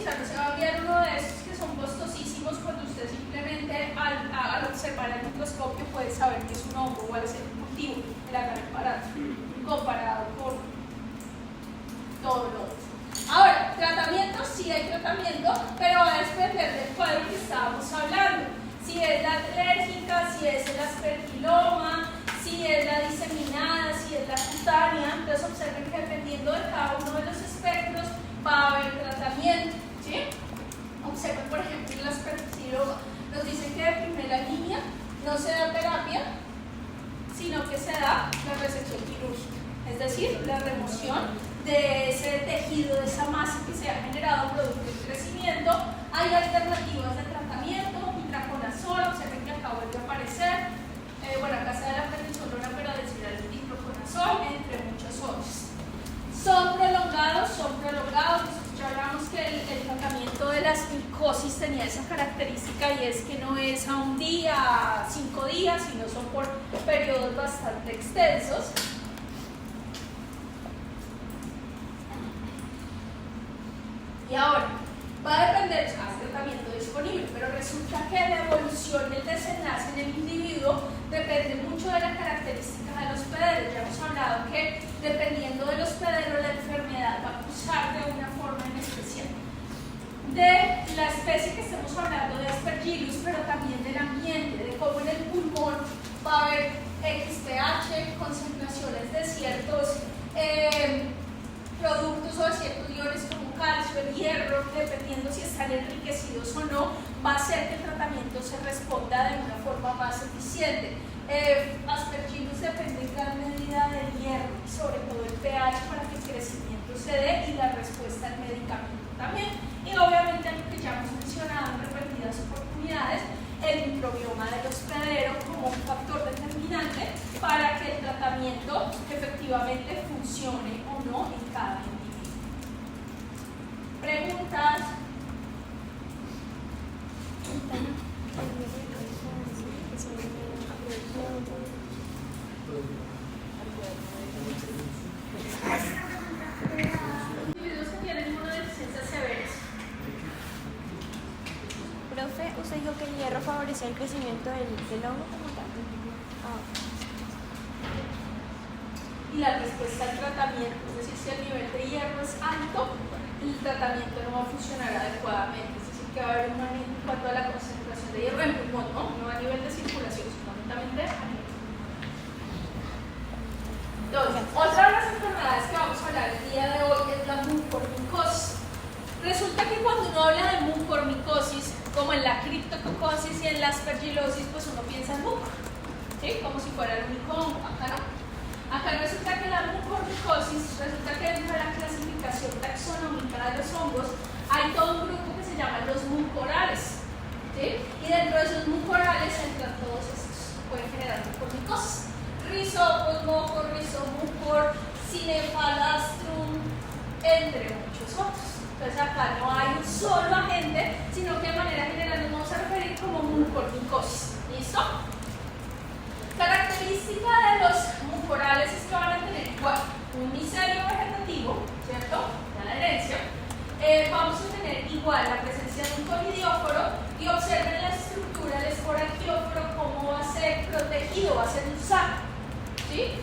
sea, no se va a enviar uno de esos que son costosísimos cuando usted simplemente al observar el microscopio puede saber que es un hongo o al hacer un cultivo el agarre comparado con todo lo otro. Ahora, tratamiento, sí hay tratamiento, pero va a depender del cuadro que estábamos hablando. Si es la alérgica, si es el aspergiloma, si es la diseminada, si es la cutánea. Entonces observen que dependiendo de cada uno de los espectros va a haber tratamiento, ¿sí? Observen, por ejemplo, el aspergiloma. Nos dicen que de primera línea no se da terapia, sino que se da la resección quirúrgica, es decir, la remoción de ese tejido, de esa masa que se ha generado producto del crecimiento. Hay alternativas de tratamiento, itraconazol, observen que acá vuelve a aparecer, bueno, acá se da la prednisolona, pero decir el itraconazol, entre muchos otros. Son prolongados, nosotros ya hablamos que el tratamiento de la micosis tenía esa característica y es que no es a un día, a 5 días, sino son por periodos bastante extensos. Y ahora, va a depender del tratamiento disponible, pero resulta que la evolución y el desenlace en el individuo depende mucho de las características de los hospederos. Ya hemos hablado que dependiendo del hospedero la enfermedad va a cursar de una forma en especial. De la especie que estamos hablando de Aspergillus, pero también del ambiente, de cómo en el pulmón va a haber XPH, concentraciones de ciertos productos o de ciertos iones como calcio, el hierro, dependiendo si están enriquecidos o no, va a hacer que el tratamiento se responda de una forma más eficiente. Aspergillus depende en gran medida del hierro y sobre todo el pH para que el crecimiento se dé y la respuesta al medicamento también. Y obviamente algo que ya hemos mencionado en repetidas oportunidades, el microbioma del hospedero como un factor determinante para que el tratamiento efectivamente funcione o no en cada individuo. ¿Preguntas? Individuos que tienen inmunodeficiencias severas. Profe, usted dijo que el hierro favorecía el crecimiento del hongo como tal. Y la respuesta al tratamiento, es decir, si el nivel de hierro es alto, el tratamiento no va a funcionar adecuadamente, es decir, que va a haber un aumento en cuanto a la concentración de hierro en pulmón, no a nivel de circulación, solamente a nivel de pulmón. Entonces, otra de las enfermedades que vamos a hablar el día de hoy es la mucormicosis. Resulta que cuando uno habla de mucormicosis, como en la criptococosis y en la aspergillosis, pues uno piensa en mucor, ¿sí? Como si fuera el único hongo, acá no. Acá resulta que la mucormicosis, resulta que dentro de la clasificación taxonómica de los hongos hay todo un grupo que se llama los mucorales, ¿sí? Y dentro de esos mucorales entran todos estos, pueden generar mucormicosis. Rhizopus, mocor, rhizomucor, Cinephilastrum, entre muchos otros. Entonces acá no hay un solo agente, sino que de manera general nos vamos a referir como mucormicosis. ¿Listo? Característica de los mucorales es que van a tener igual un micelio vegetativo, ¿cierto? Ya la herencia. Vamos a tener igual la presencia de un conidióforo y observen la estructura del esporangióforo, cómo va a ser protegido, va a ser un saco, ¿sí?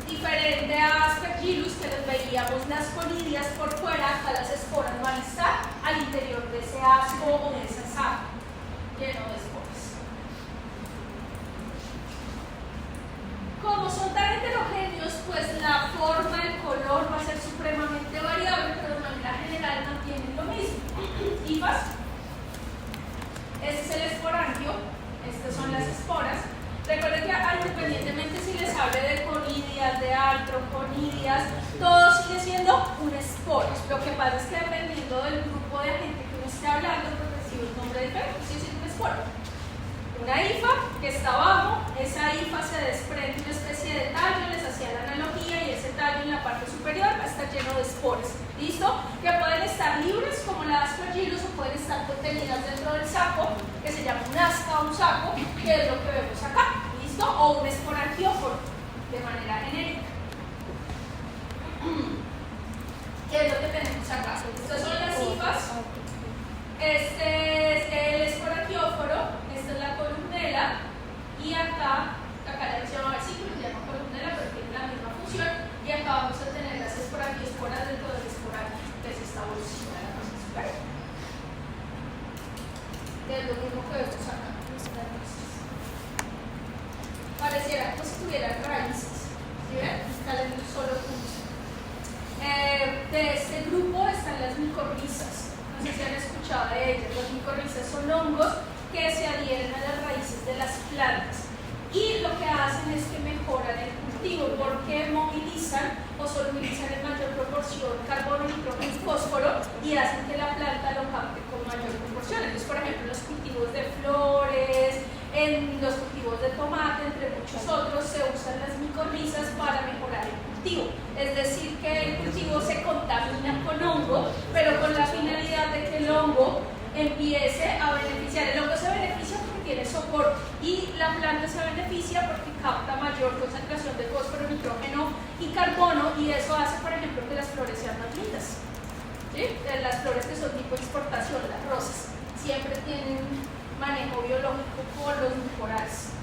Diferente a Aspergillus, que les veíamos las conidias por fuera, acá las esporas van a estar al interior de ese asco o de ese saco lleno de esporas. Como son tan heterogéneos, pues la forma, el color va a ser supremamente variable, pero de manera general mantienen lo mismo. Hifas, este es el esporangio, estas son las esporas. Recuerden que independientemente si les hable de conidias, de artroconidias, todo sigue siendo un esporo. Lo que pasa es que dependiendo del grupo de gente que uno esté hablando, pues recibe un nombre diferente, sigue siendo un esporo. Una hifa que está abajo, esa hifa se desprende una especie de tallo, les hacía la analogía, y ese tallo en la parte superior va a estar lleno de esporas. ¿Listo? Que pueden estar libres como la Aspergillus o pueden estar contenidas dentro del saco, que se llama un asca o un saco, que es lo que vemos acá. ¿Listo? O un esporangióforo, de manera genérica. ¿Qué es lo que tenemos acá? Estas son las hifas Este es el esporangióforo, esta es la columela, y acá le se llama versículo, se llama columela, pero tiene la misma función, y acá vamos a tener las esporangiosporas dentro del esporangio, que es esta bolsita de la cosa, que es lo mismo que vemos acá. Pareciera como si tuvieran raíces, ¿sí ven? Están en un solo punto. De este grupo están las micorrizas. No sé si han escuchado de ellas. Las micorrizas son hongos que se adhieren a las raíces de las plantas y lo que hacen es que mejoran el cultivo porque movilizan o solubilizan en mayor proporción carbono, nitrógeno y fósforo y hacen que la planta lo capte con mayor proporción. Entonces, por ejemplo, en los cultivos de flores, en los cultivos de tomate, entre muchos otros, se usan las micorrizas para mejorar el cultivo. Es decir, que el cultivo se contamina con hongo, pero con la finalidad de que el hongo empiece a beneficiar. El hongo se beneficia porque tiene soporte y la planta se beneficia porque capta mayor concentración de fósforo, nitrógeno y carbono, y eso hace, por ejemplo, que las flores sean más lindas. ¿Sí? Las flores que son tipo exportación, las rosas, siempre tienen manejo biológico por los micorales.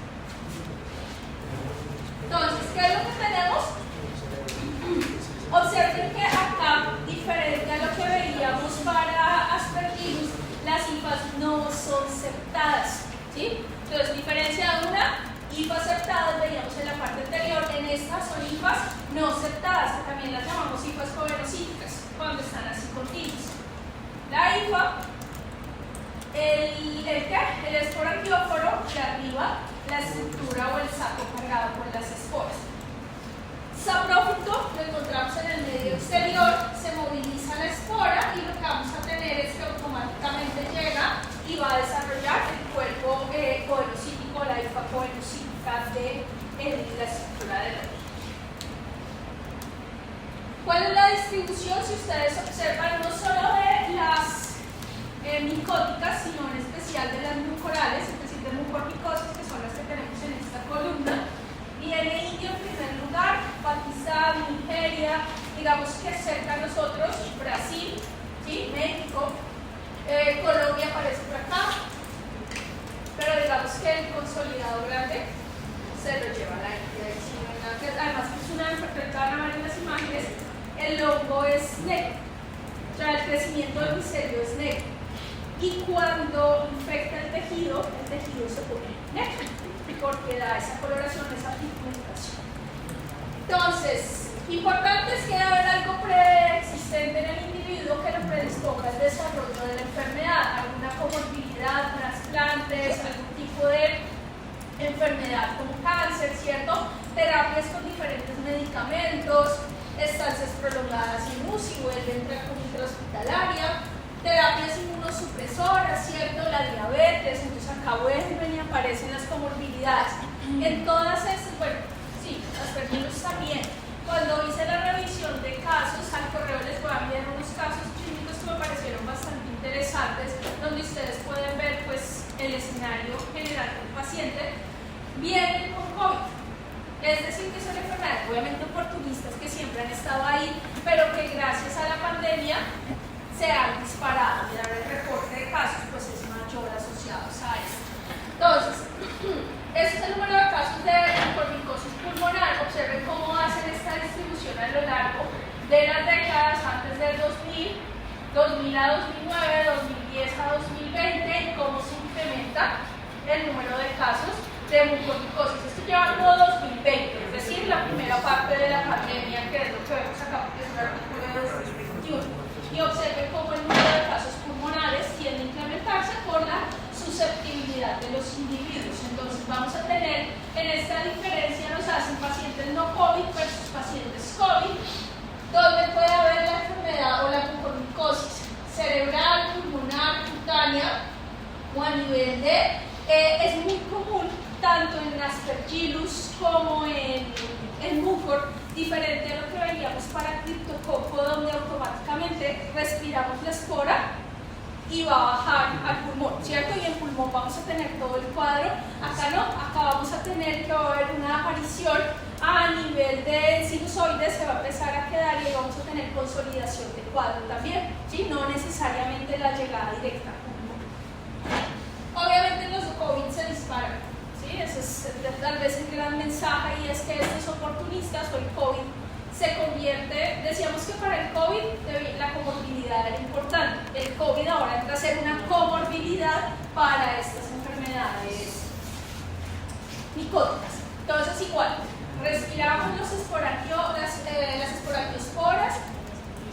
Entonces, ¿qué es lo que tenemos? Observen que acá, diferente a lo que veíamos para Aspergillus, las hifas no son septadas, ¿sí? Entonces, diferencia de una, hifas septadas veíamos en la parte anterior, en estas son hifas no septadas, que también las llamamos hifas covenocíticas, cuando están así continuas. La hifa, el esporangióforo de arriba, la estructura o el saco cargado con las esporas. Saprófito lo encontramos en el medio exterior, se moviliza la espora y lo que vamos a tener es que automáticamente llega y va a desarrollar el cuerpo covenocítico, la hifa covenocítica de la estructura del árbol. ¿Cuál es la distribución? Si ustedes observan, no solo de las micóticas, sino en especial de las mucorales, es decir, de mucormicosas, que son las que tenemos en esta columna. Viene India en primer lugar, Pakistán, Nigeria, digamos que cerca a nosotros, Brasil, ¿sí? México, Colombia aparece por acá, pero digamos que el consolidado grande se lo lleva la India. Además, es una enfermedad, van a ver en las imágenes, el hongo es negro, o sea, el crecimiento del micelio es negro. Y cuando infecta el tejido se pone negro, porque da esa coloración, esa pigmentación. Entonces, importante es que debe haber algo preexistente en el individuo que lo predisponga al desarrollo de la enfermedad, alguna comorbilidad, trasplantes, algún tipo de enfermedad como cáncer, ¿cierto? Terapias con diferentes medicamentos, estancias prolongadas en UCI o el intrahospitalaria, terapias inmunosupresoras, ¿cierto? La diabetes, entonces acá vuelven y aparecen las comorbilidades. En todas estas, bueno, sí, Aspergillus también. Cuando hice la revisión de casos, al correo les voy a enviar unos casos clínicos que me parecieron bastante interesantes, donde ustedes pueden ver pues el escenario general del paciente. Vienen con COVID. Es decir, que son enfermedades obviamente oportunistas que siempre han estado ahí, pero que gracias a la pandemia se han disparado. Y ahora el reporte de casos pues es mayor asociados a esto. Entonces, este es el número de casos de mucormicosis pulmonar. Observen cómo hacen esta distribución a lo largo de las décadas antes del 2000, 2000 a 2009, 2010 a 2020, y cómo se incrementa el número de casos de mucormicosis. Esto lleva todo 2020, es decir, la primera parte de la pandemia, que es lo que vemos acá, porque es un artículo de 2021. Y observen cómo el número de casos pulmonares tiende a incrementarse por la susceptibilidad de los individuos. Entonces vamos a tener en esta diferencia, nos hacen pacientes no COVID versus pacientes COVID, donde puede haber la enfermedad o la mucormicosis cerebral, pulmonar, cutánea o a nivel de, es muy común tanto en Aspergillus como en mucor, diferente a lo que veíamos para criptococo, donde automáticamente respiramos la espora y va a bajar al pulmón, ¿cierto? Y en pulmón vamos a tener todo el cuadro. Acá no, acá vamos a tener que va a haber una aparición a nivel de sinusoides, se va a empezar a quedar y vamos a tener consolidación de cuadro también, ¿sí? No necesariamente la llegada directa. disparan. ¿Sí? Ese es tal vez el gran mensaje, y es que estos oportunistas o el COVID se convierte, decíamos que para el COVID la comorbilidad era importante, el COVID ahora entra a ser una comorbilidad para estas enfermedades micóticas. Entonces igual, respiramos las esporangiosporas,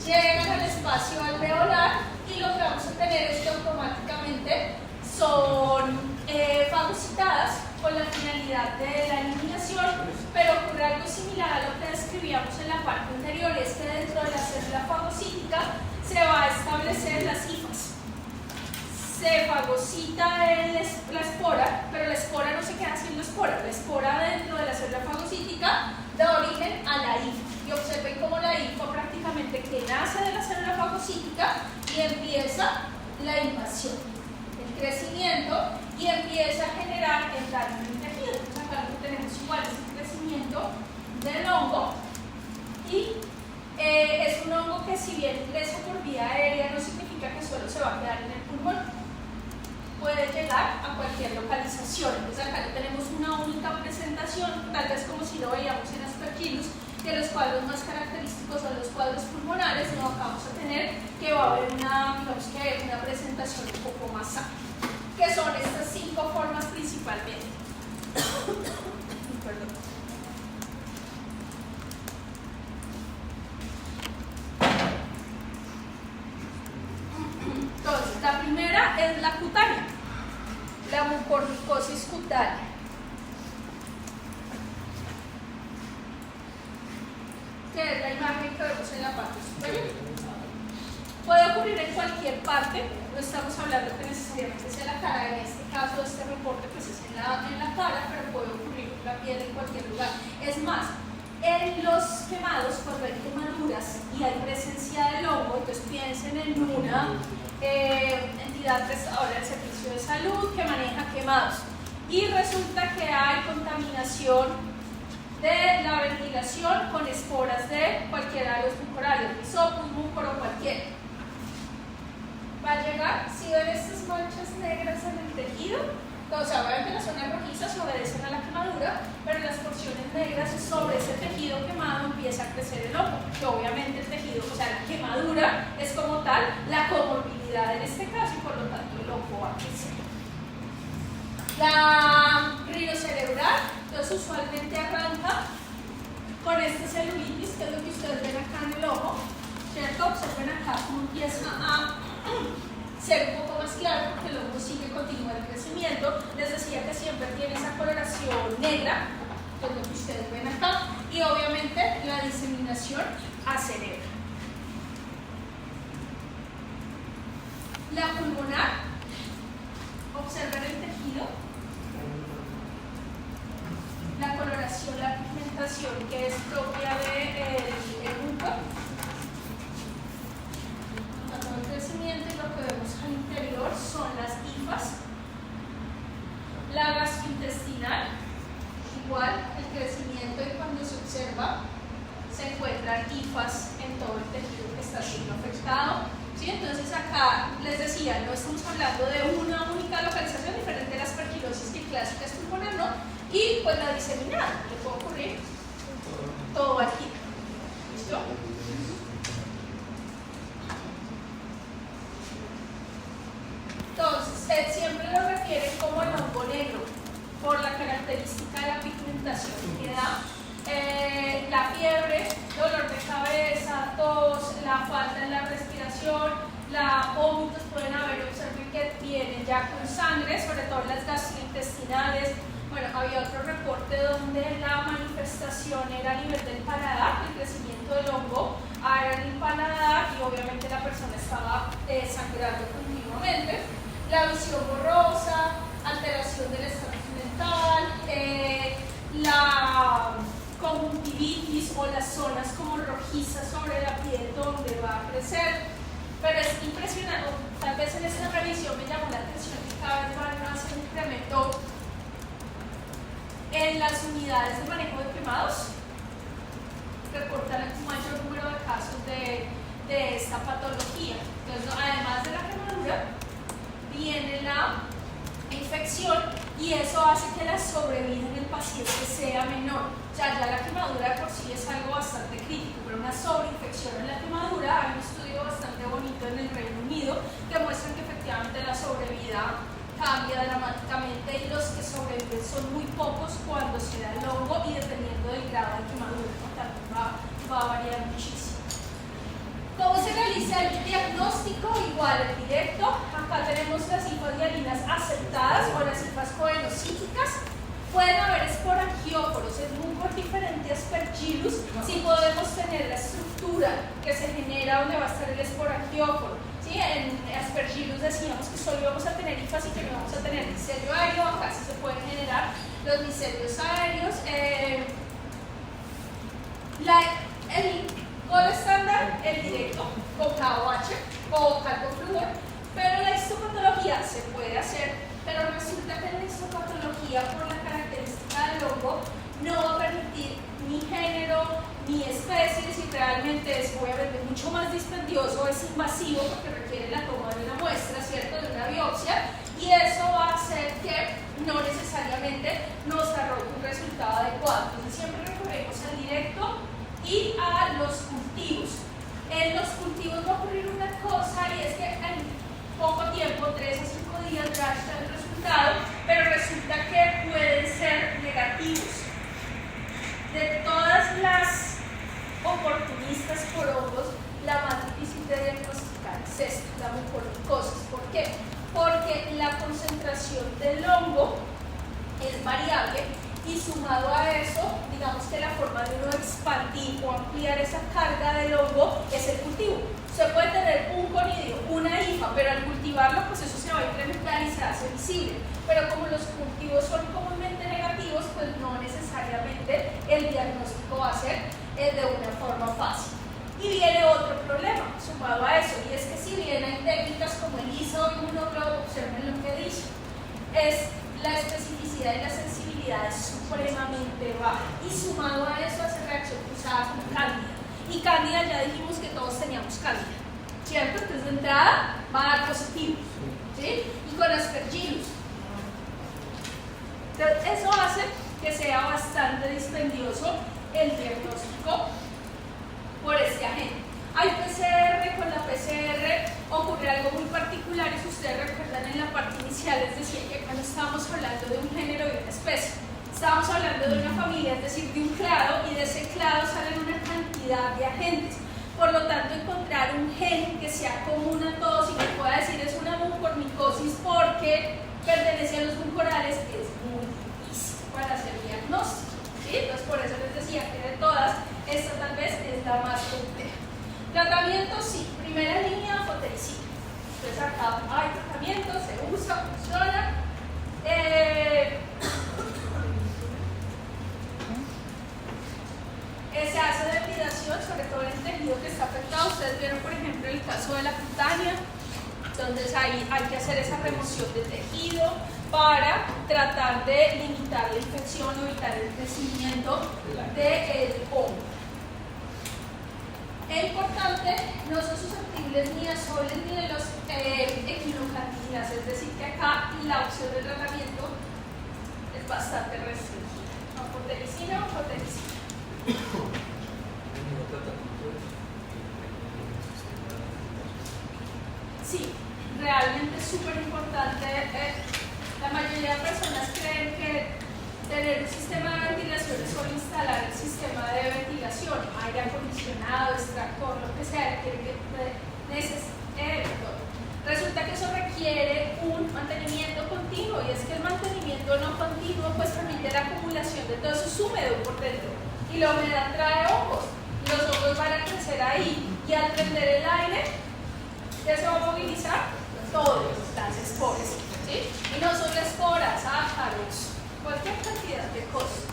llegan al espacio alveolar y lo que vamos a tener es que automáticamente son fagocitadas con la finalidad de la eliminación, pero ocurre algo similar a lo que describíamos en la parte anterior, es que dentro de la célula fagocítica se va a establecer las hifas. Se fagocita la espora, pero la espora no se queda siendo espora. La espora dentro de la célula fagocítica da origen a la hifa. Y observen cómo la hifa prácticamente que nace de la célula fagocítica y empieza la invasión, el crecimiento, y empieza a generar el daño en el tejido. Entonces acá lo que tenemos igual es el crecimiento del hongo, y es un hongo que, si bien ingresa por vía aérea, no significa que solo se va a quedar en el pulmón. Puede llegar a cualquier localización. Entonces acá ya tenemos una única presentación, tal vez como si lo veíamos en Aspergillus, que los cuadros más característicos son los cuadros pulmonares. No, acá vamos a tener que va a haber una presentación un poco más amplia, que son estas 5 formas principalmente. Perdón. Entonces, la primera es la cutánea, la mucormicosis cutánea. Que es la imagen que vemos en la parte superior. Puede ocurrir en cualquier parte, no estamos hablando que necesariamente sea la cara, en este caso este reporte pues es en la cara, pero puede ocurrir en la piel en cualquier lugar. Es más, en los quemados, cuando hay quemaduras y hay presencia del hongo, entonces piensen en una entidad prestadora del servicio de salud que maneja quemados, y resulta que hay contaminación de la ventilación con esporas de cualquiera de los mucorales, Rhizopus, mucor o cualquiera. Va a llegar, si ven estas manchas negras en el tejido, entonces obviamente las zonas rojizas obedecen a la quemadura, pero en las porciones negras sobre ese tejido quemado empieza a crecer el hongo, que obviamente el tejido, o sea, la quemadura es como tal la comorbilidad en este caso, y por lo tanto el hongo va a crecer. La rinocerebral, entonces usualmente arranca con esta celulitis, que es lo que ustedes ven acá en el ojo, ¿cierto? Observen acá cómo empieza a ser un poco más claro, porque el hongo sigue, continúa el crecimiento. Les decía que siempre tiene esa coloración negra, que es lo que ustedes ven acá, y obviamente la diseminación a cerebro. La pulmonar, observen el tejido, la coloración, la pigmentación que es propia del muco, el crecimiento, y lo que vemos al interior son las hifas. La gastrointestinal, igual el crecimiento, y cuando se observa se encuentran hifas en todo el tejido que está siendo afectado. ¿Sí? Entonces acá les decía, no estamos hablando de una única localización, diferente de la aspergillosis que clásica es pulmonar, ¿no? Y pues la diseminada, le puede ocurrir todo aquí. ¿Listo? Entonces, siempre lo refieren como el hongo negro, por la característica de la pigmentación que da. La fiebre, dolor de cabeza, tos, la falta en la respiración, vómitos pueden haber, observen que vienen ya con sangre, sobre todo las gastrointestinales. Bueno, había otro reporte donde la manifestación era a nivel del paladar, el crecimiento del hongo era en el paladar, y obviamente la persona estaba sangrando continuamente. La visión borrosa, alteración del estatus mental, la conjuntivitis o las zonas como rojizas sobre la piel donde va a crecer. Pero es impresionante, tal vez en esta revisión me llamó la atención que cada vez van a hacer un incremento en las unidades de manejo de quemados. Reportan un mayor número de casos de esta patología. Entonces, además de la quemadura, viene la infección y eso hace que la sobrevida en el paciente sea menor. O sea, ya la quemadura por sí es algo bastante crítico, pero una sobreinfección en la quemadura, hay un estudio bastante bonito en el Reino Unido que muestra que efectivamente la sobrevida cambia dramáticamente y los que sobreviven son muy pocos cuando se da el hongo y dependiendo del grado de quemadura, ¿no? También va a variar muchísimo. ¿Cómo se realiza el diagnóstico? Igual, el directo. Acá tenemos las hifadialinas aceptadas o las hifas coenocíticas. Pueden haber esporangióforos, es muy diferente a Aspergillus. Si podemos tener la estructura que se genera donde va a estar el esporangióforo. ¿Sí? En Aspergillus decíamos que solo íbamos a tener hifas y que no íbamos a tener micelio aéreo. Acá sí se pueden generar los micelios aéreos. El gold estándar, el directo, con KOH o calcofluor, pero la histopatología se puede hacer, pero resulta que la histopatología, por la característica del hongo, no va a permitir ni género ni especies y realmente es obviamente mucho más dispendioso, es invasivo porque requiere la toma de una muestra, ¿cierto?, de una biopsia, y eso va a hacer que no necesariamente nos arroje un resultado adecuado. Entonces siempre recurrimos al directo y a los cultivos. En los cultivos va a ocurrir una cosa y es que en poco tiempo, 3 a 5 días, ya está el resultado, pero resulta que pueden ser negativos. De todas las oportunistas por hongos, la más difícil de diagnosticar es esta, la mucormicosis. ¿Por qué? Porque la concentración del hongo es variable y sumado a eso, digamos que la forma de uno expandir o ampliar esa carga del hongo es el cultivo. Usted puede tener un conidio, una hifa, pero al cultivarlo, pues eso se va a incrementar y se hace visible. Pero como los cultivos son comúnmente negativos, pues no necesariamente el diagnóstico va a ser de una forma fácil. Y viene otro problema sumado a eso, y es que si bien hay técnicas como el isoinmunólogo, observen lo que dice, es la especificidad y la sensibilidad es supremamente baja, y sumado a eso hace reacción cruzada con cándida. Y cándida ya dijimos que todos teníamos cándida, ¿cierto? Entonces de entrada va a dar positivo, ¿sí? Y con Aspergillus. Entonces eso hace que sea bastante dispendioso el diagnóstico por este agente. Hay PCR, con la PCR ocurre algo muy particular y si ustedes recuerdan en la parte inicial les decía que cuando estábamos hablando de un género y una especie, estábamos hablando de una familia, es decir, de un clado, y de ese clado salen una cantidad de agentes. Por lo tanto, encontrar un gen que sea común a todos y que pueda decir es una mucormicosis porque pertenece a los mucorales es muy difícil para hacer diagnóstico, ¿sí? Entonces, por eso les decía que de todas, esta tal vez es la más compleja. Tratamiento, sí. Primera línea, fotericina. Entonces acá hay tratamiento, se usa, funciona. Se hace depilación, sobre todo en el tejido que está afectado. Ustedes vieron, por ejemplo, el caso de la cutánea. Entonces ahí hay que hacer esa remoción de tejido para tratar de limitar la infección o evitar el crecimiento del hongo. Es importante, no son susceptibles ni a soles ni de los equinocandinas, es decir, que acá la opción de tratamiento es bastante restringida. Fotericina o fotericina. Sí, realmente es súper importante. La mayoría de personas creen que tener un sistema de ventilación es solo instalar el sistema de ventilación, aire acondicionado, extractor, lo que sea, resulta que eso requiere un mantenimiento continuo, y es que el mantenimiento no continuo pues permite la acumulación de todo eso es húmedo por dentro, y la humedad trae hongos, y los hongos van a crecer ahí, y al prender el aire, ¿qué se va a movilizar? Todas las esporas, ¿sí? Y no solo esporas, ácaros, cualquier cantidad de cosas.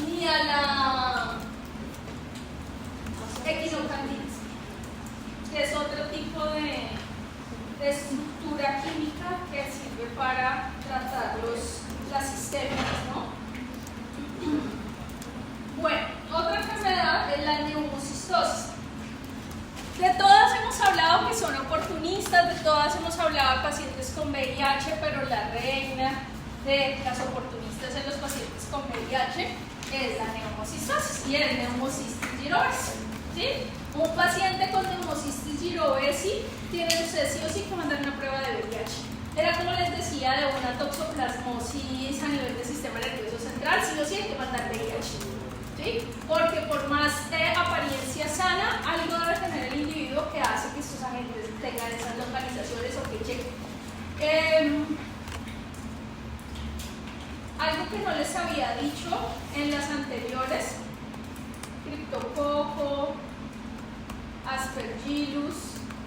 Ni a la equinocandidiasis, que es otro tipo de estructura química que sirve para tratar las sistémicas, ¿no? consideraba pacientes con VIH, pero la reina de las oportunistas en los pacientes con VIH es la neumocistosis y el neumocistis girovesi, ¿sí? Un paciente con neumocistis girovesi tiene usted sí o sí que mandar una prueba de VIH. Era como les decía de una toxoplasmosis a nivel del sistema nervioso central, sí o sí hay que mandar VIH, ¿sí? Porque por más de apariencia sana, algo debe tener el individuo que hace que estos agentes tengan esas localizaciones o que chequen. Algo que no les había dicho en las anteriores, criptococo, aspergillus,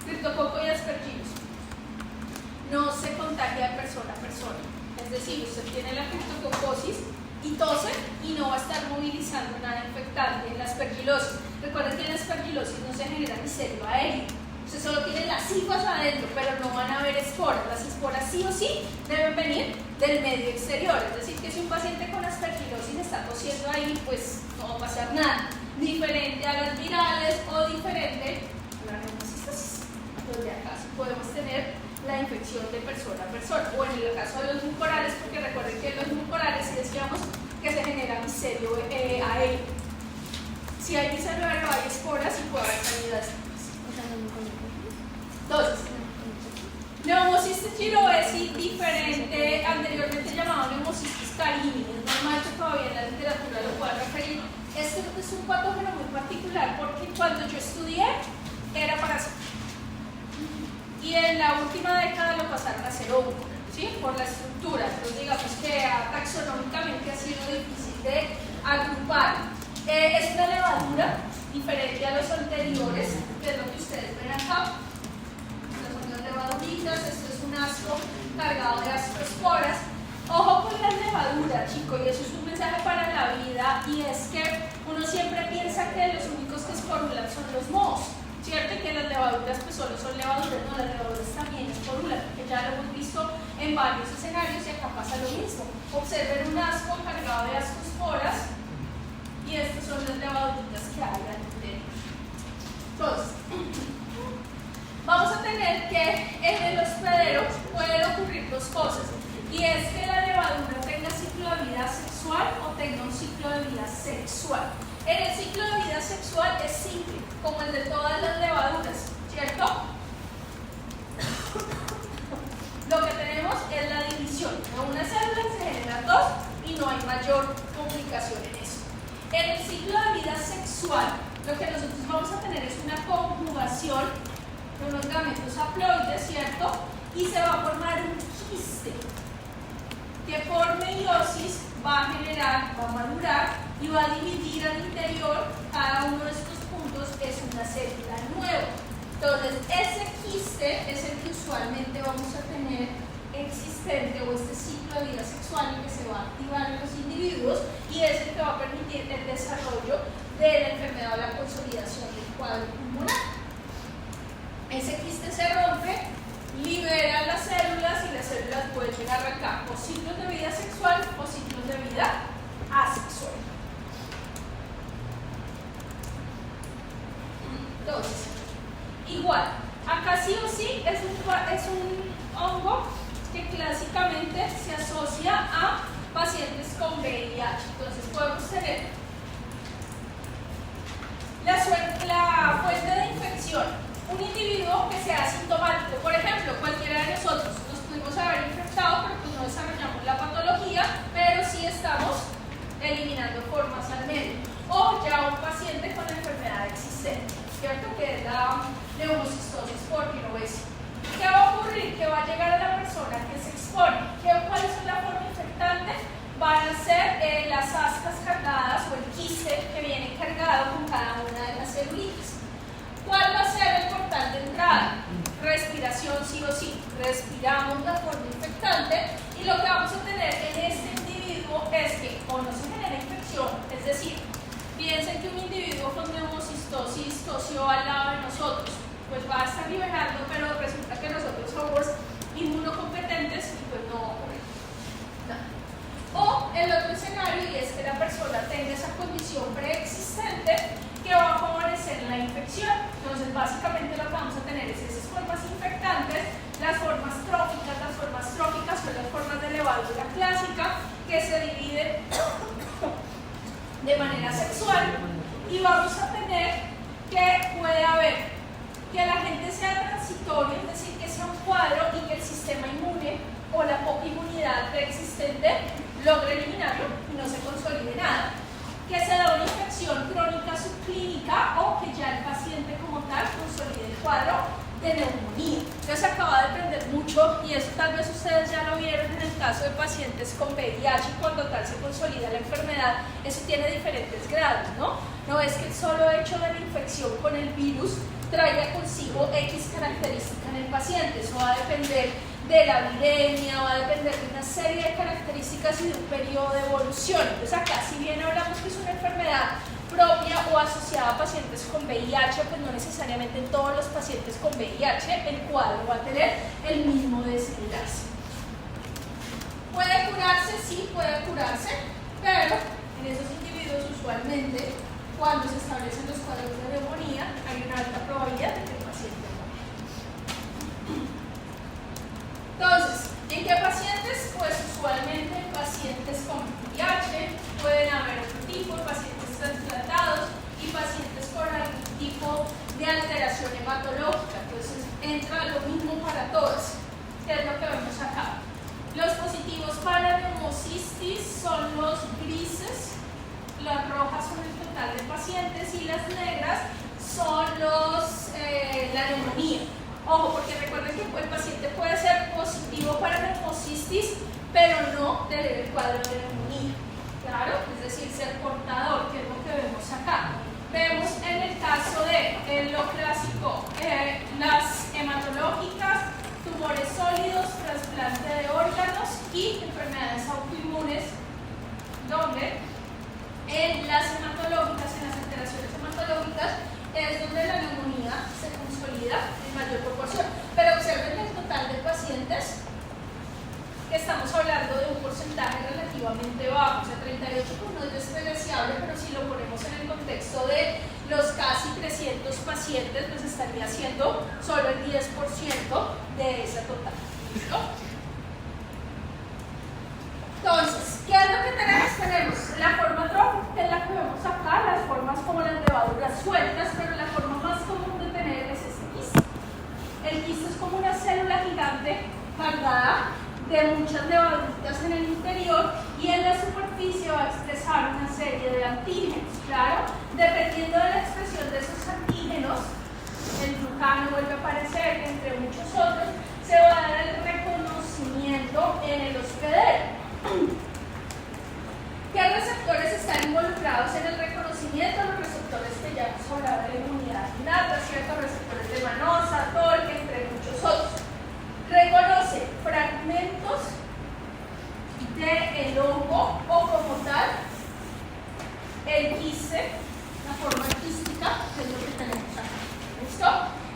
criptococo y aspergillus no se contagia de persona a persona. Es decir, usted tiene la criptococosis y tose y no va a estar movilizando nada infectante. En la aspergilosis, recuerden que en la aspergilosis no se genera micelio aéreo. Usted solo tiene las hifas adentro, pero no van a haber esporas. Las esporas sí o sí deben venir del medio exterior. Es decir, que si un paciente con aspergilosis está tosiendo ahí, pues no va a pasar nada. Diferente a las virales o diferente a la neumocistosis, donde acá sí podemos tener la infección de persona a persona. O en el caso de los mucorales, porque recuerden que en los mucorales sí decíamos que se genera micelio aéreo. Si hay micelio aéreo, hay esporas y puede haber salidas. Entonces, neumocistis girovesi diferente, anteriormente llamado neumocistis carini, es normal que todavía en la literatura lo puedan referir. Este es un patógeno muy particular porque cuando yo estudié era parásito y en la última década lo pasaron a ser hongo, ¿sí? Por la estructura. Entonces digamos que taxonómicamente ha sido difícil de agrupar. Es una levadura diferente a los anteriores, que es lo que ustedes ven acá. Levaduritas, esto es un asco cargado de ascosporas. Ojo con las levaduras, chicos, y eso es un mensaje para la vida, y es que uno siempre piensa que los únicos que esporulan son los mohos, ¿cierto? Y que las levaduras pues solo son levaduras, no, las levaduras también esporulan, porque ya lo hemos visto en varios escenarios y acá pasa lo mismo. Observen un asco cargado de ascosporas y estas son las levaduritas que hay al interior. Entonces, vamos a tener que en el hospedero pueden ocurrir dos cosas, y es que la levadura tenga ciclo de vida sexual o tenga un ciclo de vida sexual. En el ciclo de vida sexual es simple, como el de todas las levaduras, ¿cierto? Lo que tenemos es la división. De una célula se generan dos y no hay mayor complicación en eso. En el ciclo de vida sexual, lo que nosotros vamos a tener es una conjugación de unos gametos haploides, ¿cierto? Y se va a formar un quiste que por meiosis va a generar, va a madurar y va a dividir al interior. Cada uno de estos puntos es una célula nueva. Entonces, ese quiste es el que usualmente vamos a tener existente, o este ciclo de vida sexual en que se va a activar en los individuos, y es el que va a permitir el desarrollo de la enfermedad o la consolidación del cuadro pulmonar. Ese quiste se rompe, libera las células y las células pueden llegar a arrancar o ciclos de vida sexual o ciclos de vida asexual. Entonces, igual, acá sí o sí es un hongo que clásicamente se asocia a pacientes con VIH. Entonces podemos tener la fuente de infección. Un individuo que sea asintomático, por ejemplo, cualquiera de nosotros nos pudimos haber infectado, pero pues no desarrollamos la patología, pero sí estamos eliminando formas al medio. O ya un paciente con enfermedad existente, ¿cierto? Que es la neumocistosis por girovesi. ¿Qué va a ocurrir? Que va a llegar a la persona que se expone. ¿Cuál es la forma infectante? Van a ser las ascas cargadas o el quiste que viene cargado con cada una de las celulitas. ¿Cuál va a ser el portal de entrada? Respiración sí o sí. Respiramos la forma infectante y lo que vamos a tener en este individuo es que o no se genera infección, es decir, piensen que un individuo con neumocistosis tosió al lado de nosotros, pues va a estar liberando, pero resulta que nosotros somos inmunocompetentes y pues no va a ocurrir nada. O el otro escenario, y es que la persona tenga esa condición preexistente que va a favorecer la infección. Entonces básicamente lo que vamos a tener es esas formas infectantes, las formas que se divide de manera sexual, y vamos a tener que puede haber que la gente sea transitorio, es decir, que sea un cuadro y que el sistema inmune o la poca inmunidad preexistente logre eliminarlo y no se consolide nada, que se da una infección crónica subclínica o que ya el paciente como tal consolide el cuadro de neumonía. Entonces acaba de depender mucho, y eso tal vez ustedes ya lo vieron en el caso de pacientes con VIH, cuando tal se consolida la enfermedad, eso tiene diferentes grados, ¿no? No es que el solo hecho de la infección con el virus traiga consigo X característica en el paciente, eso va a depender de la viremia, va a depender de una serie de características y de un periodo de evolución. Entonces acá, si bien hablamos que es una enfermedad propia o asociada a pacientes con VIH, pues no necesariamente en todos los pacientes con VIH el cuadro va a tener el mismo desenlace. ¿Puede curarse? Sí, puede curarse, pero en esos individuos usualmente, cuando se establecen los cuadros de neumonía, hay una alta probabilidad de que el paciente muera. Entonces, ¿en qué pacientes? Pues usualmente pacientes con VIH, pueden haber otro tipo de pacientes transplantados y pacientes con algún tipo de alteración hematológica. Entonces entra lo mismo para todos, que es lo que vemos acá. Los positivos para neumocistis son los grises, las rojas son el total de pacientes y las negras son la neumonía. Ojo, porque recuerden que el paciente puede ser positivo para neumocistis, pero no tener el cuadro de neumonía. Claro, es decir, ser portador, que es lo que vemos acá. Vemos en el caso de lo clásico, las hematológicas, tumores sólidos, trasplante de órganos y enfermedades autoinmunes, donde en las hematológicas, en las alteraciones hematológicas, es donde la neumonía se consolida en mayor proporción. Pero observen el total de pacientes, que estamos hablando de un porcentaje relativamente bajo, o sea, 38 pues no es despreciable, pero si lo ponemos en el contexto de los casi 300 pacientes, pues estaría siendo solo el 10% de ese total. ¿Listo? Entonces, ¿qué es lo que tenemos? Tenemos la forma trófica, que es la que vemos acá, las formas como las levaduras sueltas, pero la forma más común de tener es este quiste. El quiste es como una célula gigante cargada de muchas levaduritas en el interior, y en la superficie va a expresar una serie de antígenos. Claro, dependiendo de la expresión de esos antígenos, el glucano vuelve a aparecer, entre muchos otros, se va a dar el reconocimiento en el hospedero. ¿Qué receptores están involucrados en el reconocimiento? Los receptores que ya hemos hablado de la inmunidad innata, ¿cierto? Receptores de manosa, TORC, entre muchos otros. Reconoce fragmentos del hongo o como tal el quiste, la forma quística, que es lo que tenemos acá. ¿Listo?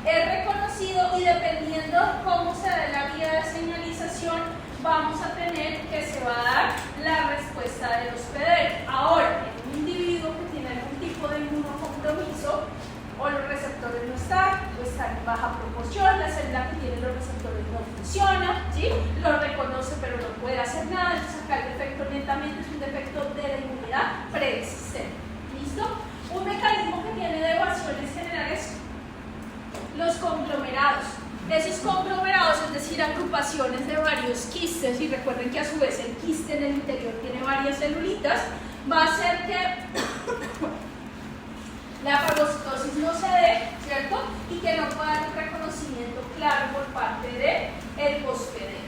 Es reconocido, y dependiendo cómo se da la vía de señalización, vamos a tener que se va a dar la respuesta del hospedero. Ahora, en un individuo que tiene algún tipo de inmunocompromiso, o los receptores no están, o están en baja proporción, la célula que tiene los receptores no funciona, ¿sí? Lo reconoce pero no puede hacer nada, entonces acá el defecto netamente es un defecto de la inmunidad preexistente. ¿Listo? Un mecanismo que tiene de evasiones generales, los conglomerados. Esos conglomerados, es decir, agrupaciones de varios quistes, y recuerden que a su vez el quiste en el interior tiene varias celulitas, va a hacer que la fagocitosis no se dé, ¿cierto? Y que no pueda haber un reconocimiento claro por parte del hospedero.